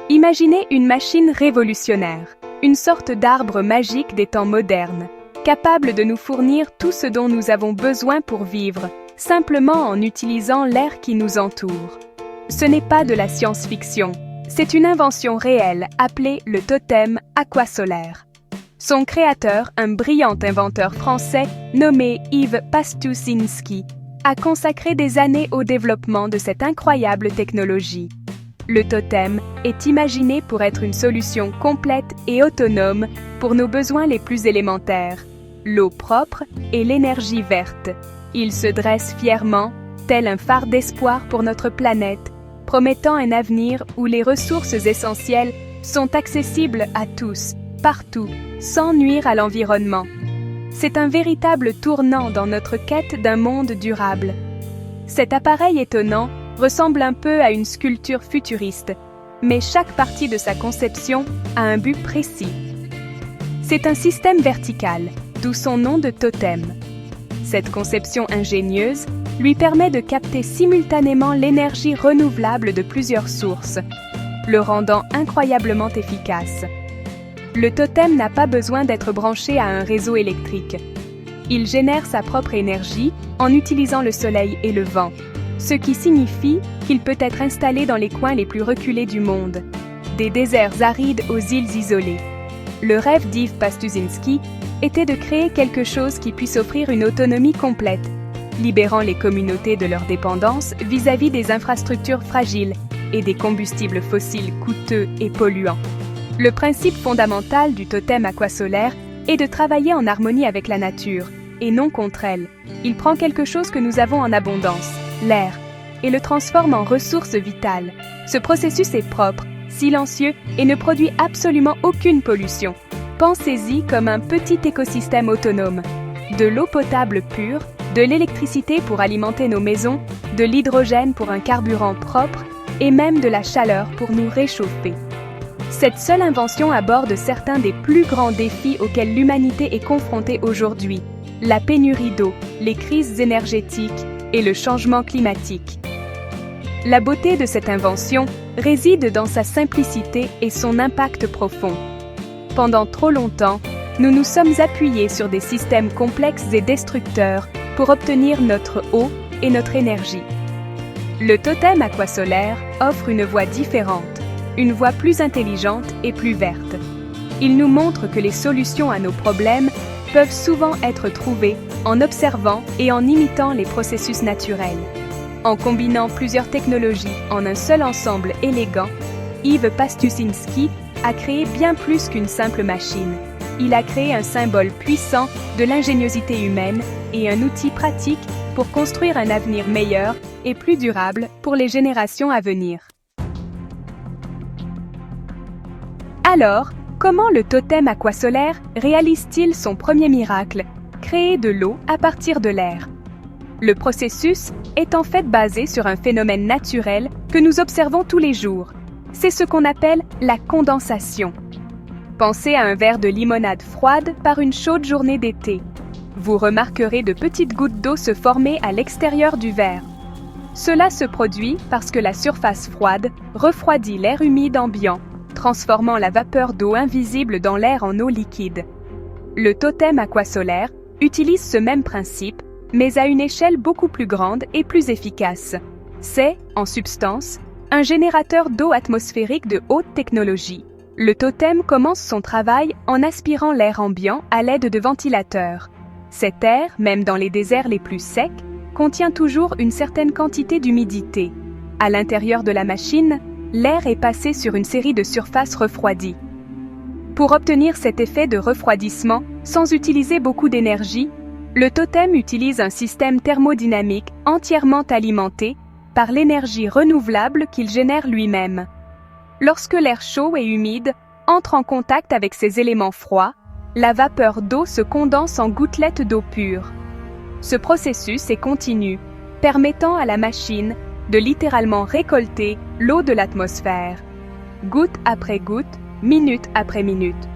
Imaginez une machine révolutionnaire, une sorte d'arbre magique des temps modernes, capable de nous fournir tout ce dont nous avons besoin pour vivre, simplement en utilisant l'air qui nous entoure. Ce n'est pas de la science-fiction, c'est une invention réelle appelée le totem aquasolaire. Son créateur, un brillant inventeur français nommé Yves Pastuszynski, a consacré des années au développement de cette incroyable technologie. Le totem est imaginé pour être une solution complète et autonome pour nos besoins les plus élémentaires, l'eau propre et l'énergie verte. Il se dresse fièrement, tel un phare d'espoir pour notre planète, promettant un avenir où les ressources essentielles sont accessibles à tous, partout, sans nuire à l'environnement. C'est un véritable tournant dans notre quête d'un monde durable. Cet appareil étonnant ressemble un peu à une sculpture futuriste, mais chaque partie de sa conception a un but précis. C'est un système vertical, d'où son nom de totem. Cette conception ingénieuse lui permet de capter simultanément l'énergie renouvelable de plusieurs sources, le rendant incroyablement efficace. Le totem n'a pas besoin d'être branché à un réseau électrique. Il génère sa propre énergie en utilisant le soleil et le vent, ce qui signifie qu'il peut être installé dans les coins les plus reculés du monde, des déserts arides aux îles isolées. Le rêve d'Yves Pastuszynski était de créer quelque chose qui puisse offrir une autonomie complète, libérant les communautés de leur dépendance vis-à-vis des infrastructures fragiles et des combustibles fossiles coûteux et polluants. Le principe fondamental du totem aquasolaire est de travailler en harmonie avec la nature, et non contre elle. Il prend quelque chose que nous avons en abondance, l'air, et le transforme en ressource vitale. Ce processus est propre, silencieux et ne produit absolument aucune pollution. Pensez-y comme un petit écosystème autonome. De l'eau potable pure, de l'électricité pour alimenter nos maisons, de l'hydrogène pour un carburant propre, et même de la chaleur pour nous réchauffer. Cette seule invention aborde certains des plus grands défis auxquels l'humanité est confrontée aujourd'hui, la pénurie d'eau, les crises énergétiques et le changement climatique. La beauté de cette invention réside dans sa simplicité et son impact profond. Pendant trop longtemps, nous nous sommes appuyés sur des systèmes complexes et destructeurs pour obtenir notre eau et notre énergie. Le totem aquasolaire offre une voie différente, une voie plus intelligente et plus verte. Il nous montre que les solutions à nos problèmes peuvent souvent être trouvées en observant et en imitant les processus naturels. En combinant plusieurs technologies en un seul ensemble élégant, Yves Pastuszynski a créé bien plus qu'une simple machine. Il a créé un symbole puissant de l'ingéniosité humaine et un outil pratique pour construire un avenir meilleur et plus durable pour les générations à venir. Alors, comment le totem aquasolaire réalise-t-il son premier miracle, créer de l'eau à partir de l'air? Le processus est en fait basé sur un phénomène naturel que nous observons tous les jours. C'est ce qu'on appelle la condensation. Pensez à un verre de limonade froide par une chaude journée d'été. Vous remarquerez de petites gouttes d'eau se former à l'extérieur du verre. Cela se produit parce que la surface froide refroidit l'air humide ambiant, transformant la vapeur d'eau invisible dans l'air en eau liquide. Le totem aquasolaire utilise ce même principe, mais à une échelle beaucoup plus grande et plus efficace. C'est, en substance, un générateur d'eau atmosphérique de haute technologie. Le totem commence son travail en aspirant l'air ambiant à l'aide de ventilateurs. Cet air, même dans les déserts les plus secs, contient toujours une certaine quantité d'humidité. À l'intérieur de la machine, l'air est passé sur une série de surfaces refroidies. Pour obtenir cet effet de refroidissement sans utiliser beaucoup d'énergie, le totem utilise un système thermodynamique entièrement alimenté par l'énergie renouvelable qu'il génère lui-même. Lorsque l'air chaud et humide entre en contact avec ces éléments froids, la vapeur d'eau se condense en gouttelettes d'eau pure. Ce processus est continu, permettant à la machine de littéralement récolter l'eau de l'atmosphère, goutte après goutte, minute après minute.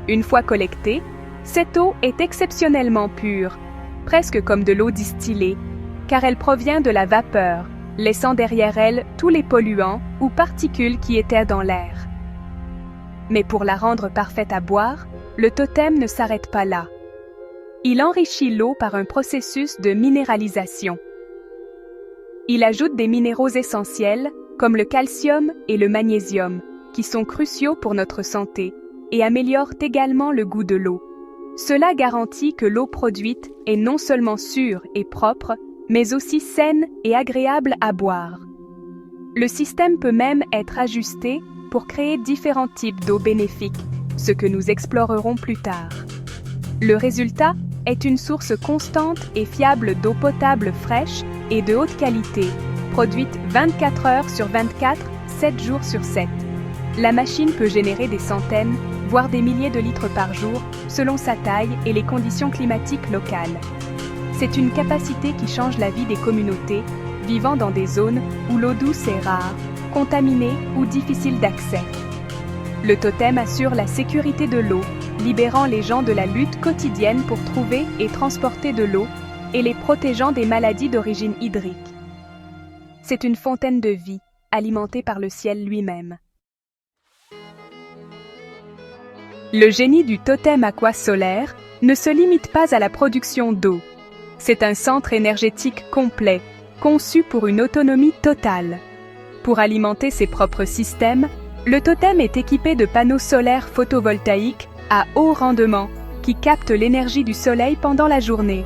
Une fois collectée, cette eau est exceptionnellement pure, presque comme de l'eau distillée, car elle provient de la vapeur, laissant derrière elle tous les polluants ou particules qui étaient dans l'air. Mais pour la rendre parfaite à boire, le totem ne s'arrête pas là. Il enrichit l'eau par un processus de minéralisation. Il ajoute des minéraux essentiels, comme le calcium et le magnésium, qui sont cruciaux pour notre santé, et améliorent également le goût de l'eau. Cela garantit que l'eau produite est non seulement sûre et propre, mais aussi saine et agréable à boire. Le système peut même être ajusté pour créer différents types d'eau bénéfiques, ce que nous explorerons plus tard. Le résultat est une source constante et fiable d'eau potable fraîche et de haute qualité, produite 24 heures sur 24, 7 jours sur 7. La machine peut générer des centaines, voire des milliers de litres par jour, selon sa taille et les conditions climatiques locales. C'est une capacité qui change la vie des communautés vivant dans des zones où l'eau douce est rare, contaminée ou difficile d'accès. Le totem assure la sécurité de l'eau, libérant les gens de la lutte quotidienne pour trouver et transporter de l'eau et les protégeant des maladies d'origine hydrique. C'est une fontaine de vie, alimentée par le ciel lui-même. Le génie du totem aqua solaire ne se limite pas à la production d'eau. C'est un centre énergétique complet, conçu pour une autonomie totale. Pour alimenter ses propres systèmes, le totem est équipé de panneaux solaires photovoltaïques à haut rendement qui captent l'énergie du soleil pendant la journée.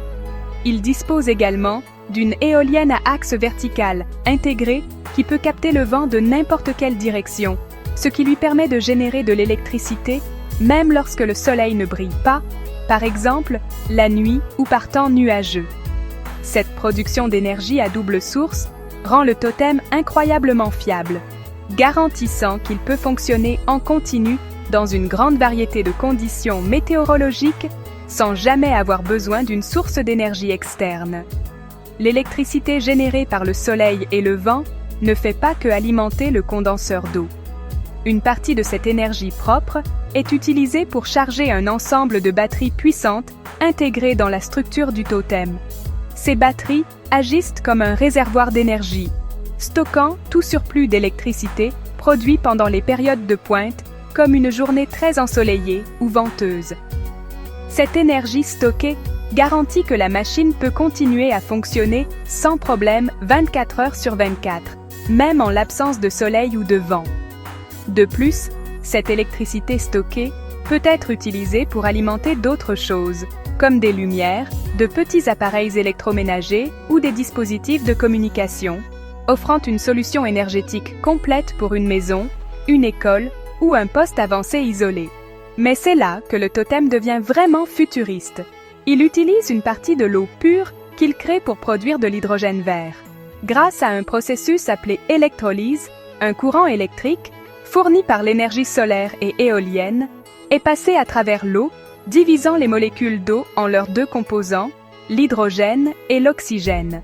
Il dispose également d'une éolienne à axe vertical intégrée qui peut capter le vent de n'importe quelle direction, ce qui lui permet de générer de l'électricité même lorsque le soleil ne brille pas, par exemple la nuit ou par temps nuageux. Cette production d'énergie à double source rend le totem incroyablement fiable, garantissant qu'il peut fonctionner en continu dans une grande variété de conditions météorologiques sans jamais avoir besoin d'une source d'énergie externe. L'électricité générée par le soleil et le vent ne fait pas que alimenter le condenseur d'eau. Une partie de cette énergie propre est utilisée pour charger un ensemble de batteries puissantes intégrées dans la structure du totem. Ces batteries agissent comme un réservoir d'énergie, stockant tout surplus d'électricité produit pendant les périodes de pointe, comme une journée très ensoleillée ou venteuse. Cette énergie stockée garantit que la machine peut continuer à fonctionner sans problème 24 heures sur 24, même en l'absence de soleil ou de vent. De plus, cette électricité stockée peut être utilisée pour alimenter d'autres choses, comme des lumières, de petits appareils électroménagers ou des dispositifs de communication, offrant une solution énergétique complète pour une maison, une école ou un poste avancé isolé. Mais c'est là que le totem devient vraiment futuriste. Il utilise une partie de l'eau pure qu'il crée pour produire de l'hydrogène vert. Grâce à un processus appelé électrolyse, un courant électrique, fourni par l'énergie solaire et éolienne, est passé à travers l'eau, divisant les molécules d'eau en leurs deux composants, l'hydrogène et l'oxygène.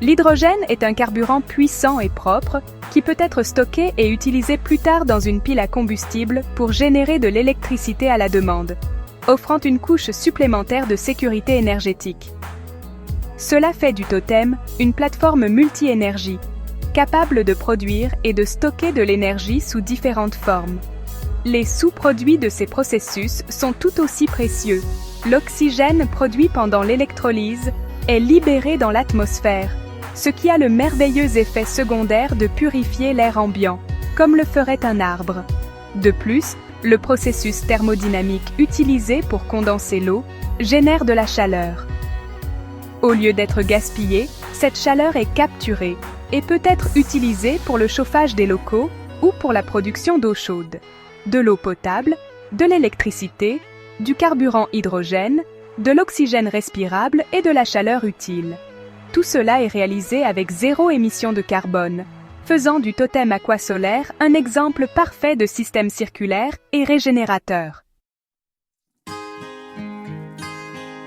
L'hydrogène est un carburant puissant et propre qui peut être stocké et utilisé plus tard dans une pile à combustible pour générer de l'électricité à la demande, offrant une couche supplémentaire de sécurité énergétique. Cela fait du totem une plateforme multi-énergie, capable de produire et de stocker de l'énergie sous différentes formes. Les sous-produits de ces processus sont tout aussi précieux. L'oxygène produit pendant l'électrolyse est libéré dans l'atmosphère, ce qui a le merveilleux effet secondaire de purifier l'air ambiant, comme le ferait un arbre. De plus, le processus thermodynamique utilisé pour condenser l'eau génère de la chaleur. Au lieu d'être gaspillée, cette chaleur est capturée et peut être utilisée pour le chauffage des locaux ou pour la production d'eau chaude, de l'eau potable, de l'électricité, du carburant hydrogène, de l'oxygène respirable et de la chaleur utile. Tout cela est réalisé avec zéro émission de carbone, faisant du totem aqua solaire un exemple parfait de système circulaire et régénérateur.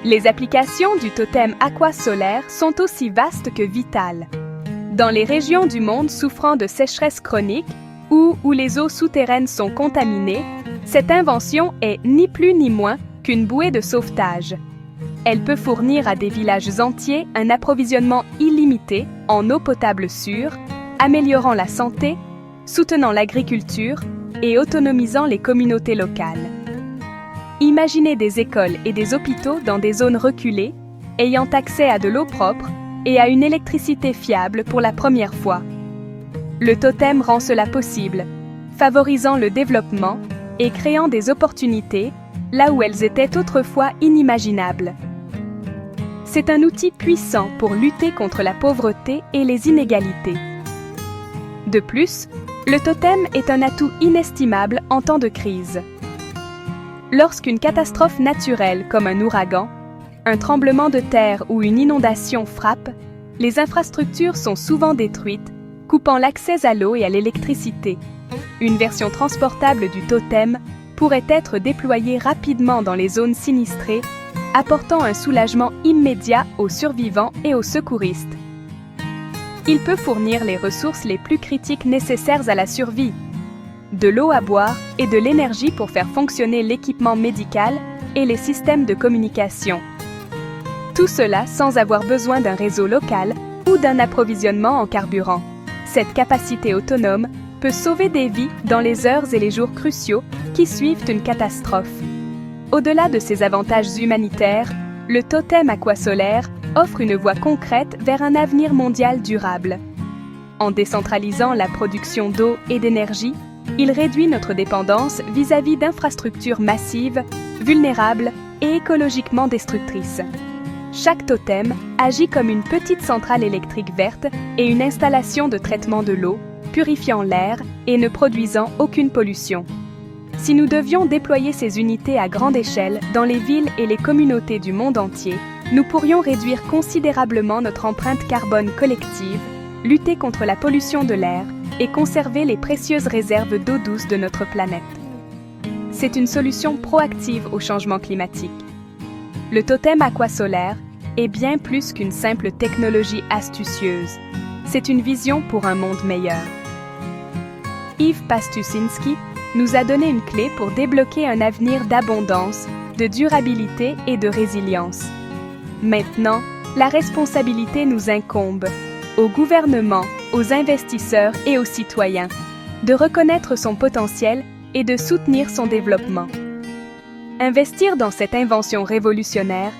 Les applications du totem aqua solaire sont aussi vastes que vitales. Dans les régions du monde souffrant de sécheresse chronique ou où les eaux souterraines sont contaminées, cette invention est ni plus ni moins qu'une bouée de sauvetage. Elle peut fournir à des villages entiers un approvisionnement illimité en eau potable sûre, améliorant la santé, soutenant l'agriculture et autonomisant les communautés locales. Imaginez des écoles et des hôpitaux dans des zones reculées, ayant accès à de l'eau propre et à une électricité fiable pour la première fois. Le totem rend cela possible, favorisant le développement et créant des opportunités là où elles étaient autrefois inimaginables. C'est un outil puissant pour lutter contre la pauvreté et les inégalités. De plus, le totem est un atout inestimable en temps de crise. Lorsqu'une catastrophe naturelle comme un ouragan, un tremblement de terre ou une inondation frappe, les infrastructures sont souvent détruites, coupant l'accès à l'eau et à l'électricité. Une version transportable du totem pourrait être déployée rapidement dans les zones sinistrées, apportant un soulagement immédiat aux survivants et aux secouristes. Il peut fournir les ressources les plus critiques nécessaires à la survie, de l'eau à boire et de l'énergie pour faire fonctionner l'équipement médical et les systèmes de communication. Tout cela sans avoir besoin d'un réseau local ou d'un approvisionnement en carburant. Cette capacité autonome peut sauver des vies dans les heures et les jours cruciaux qui suivent une catastrophe. Au-delà de ces avantages humanitaires, le totem aquasolaire offre une voie concrète vers un avenir mondial durable. En décentralisant la production d'eau et d'énergie, il réduit notre dépendance vis-à-vis d'infrastructures massives, vulnérables et écologiquement destructrices. Chaque totem agit comme une petite centrale électrique verte et une installation de traitement de l'eau, purifiant l'air et ne produisant aucune pollution. Si nous devions déployer ces unités à grande échelle dans les villes et les communautés du monde entier, nous pourrions réduire considérablement notre empreinte carbone collective, lutter contre la pollution de l'air et conserver les précieuses réserves d'eau douce de notre planète. C'est une solution proactive au changement climatique. Le totem aquasolaire est bien plus qu'une simple technologie astucieuse. C'est une vision pour un monde meilleur. Yves Pastusinski nous a donné une clé pour débloquer un avenir d'abondance, de durabilité et de résilience. Maintenant, la responsabilité nous incombe, au gouvernement, aux investisseurs et aux citoyens, de reconnaître son potentiel et de soutenir son développement. Investir dans cette invention révolutionnaire,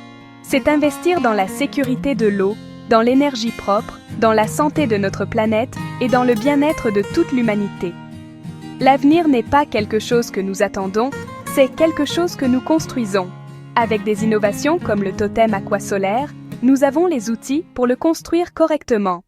c'est investir dans la sécurité de l'eau, dans l'énergie propre, dans la santé de notre planète et dans le bien-être de toute l'humanité. L'avenir n'est pas quelque chose que nous attendons, c'est quelque chose que nous construisons. Avec des innovations comme le totem aquasolaire, nous avons les outils pour le construire correctement.